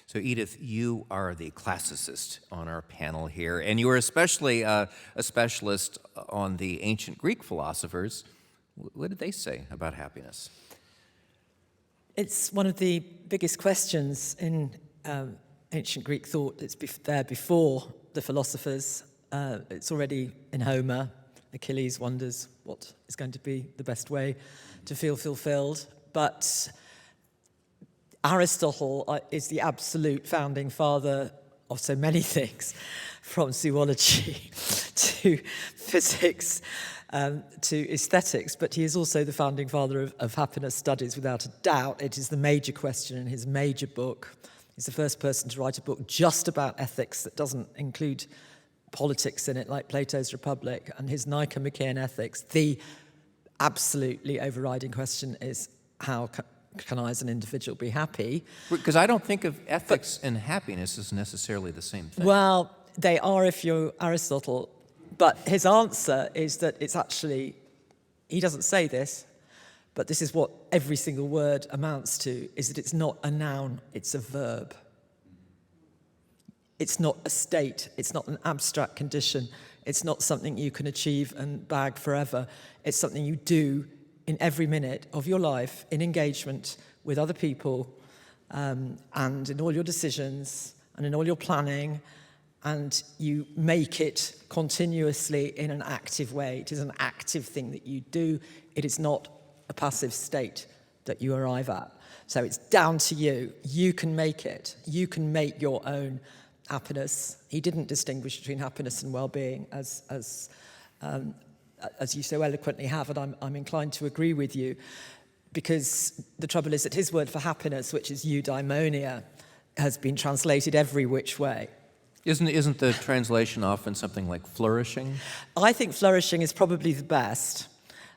So Edith, you are the classicist on our panel here, and you are especially a specialist on the ancient Greek philosophers. What did they say about happiness? It's one of the biggest questions in ancient Greek thought. It's there before the philosophers. It's already in Homer. Achilles wonders what is going to be the best way to feel fulfilled. But Aristotle is the absolute founding father of so many things, from zoology to physics to aesthetics, but he is also the founding father of happiness studies, without a doubt. It is the major question in his major book. He's the first person to write a book just about ethics that doesn't include politics in it, like Plato's Republic, and his Nicomachean Ethics. The absolutely overriding question is, how can I as an individual be happy? Because I don't think of ethics and happiness as necessarily the same thing. Well, they are if you're Aristotle, but his answer is that it's actually, he doesn't say this, but this is what every single word amounts to, is that it's not a noun, it's a verb. It's not a state, it's not an abstract condition, it's not something you can achieve and bag forever. It's something you do in every minute of your life, in engagement with other people, and in all your decisions, and in all your planning, and you make it continuously in an active way. It is an active thing that you do. It is not a passive state that you arrive at. So it's down to you. You can make it. You can make your own happiness. He didn't distinguish between happiness and well-being, as you so eloquently have, and I'm inclined to agree with you, because the trouble is that his word for happiness, which is eudaimonia, has been translated every which way. Isn't the translation often something like flourishing? I think flourishing is probably the best,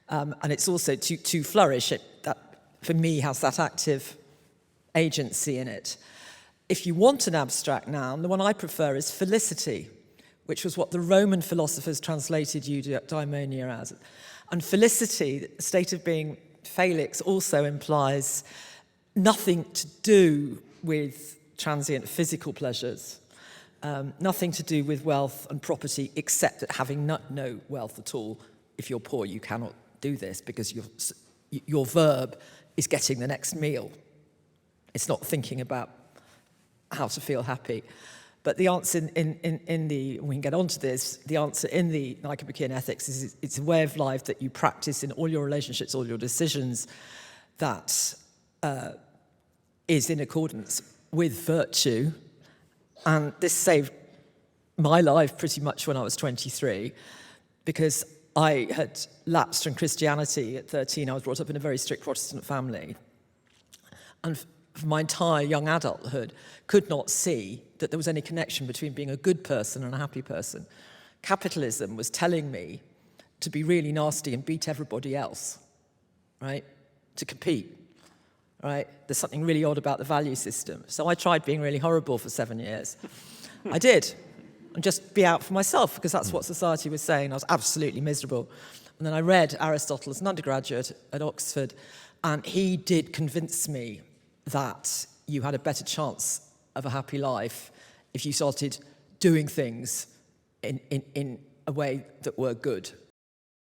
and it's also to flourish. That for me has that active agency in it. If you want an abstract noun, the one I prefer is felicity, which was what the Roman philosophers translated eudaimonia as. And felicity, the state of being felix, also implies nothing to do with transient physical pleasures, nothing to do with wealth and property, except that having no wealth at all. If you're poor, you cannot do this, because your verb is getting the next meal. It's not thinking about how to feel happy. But the answer in the, we can get onto this, the answer in the Nicomachean Ethics is it's a way of life that you practice in all your relationships, all your decisions, that is in accordance with virtue. And this saved my life pretty much when I was 23, because I had lapsed from Christianity at 13. I was brought up in a very strict Protestant family. And for my entire young adulthood, could not see that there was any connection between being a good person and a happy person. Capitalism was telling me to be really nasty and beat everybody else, right? To compete, right? There's something really odd about the value system. So I tried being really horrible for 7 years. I did, and just be out for myself, because that's what society was saying. I was absolutely miserable. And then I read Aristotle as an undergraduate at Oxford, and he did convince me that you had a better chance of a happy life if you started doing things in a way that were good.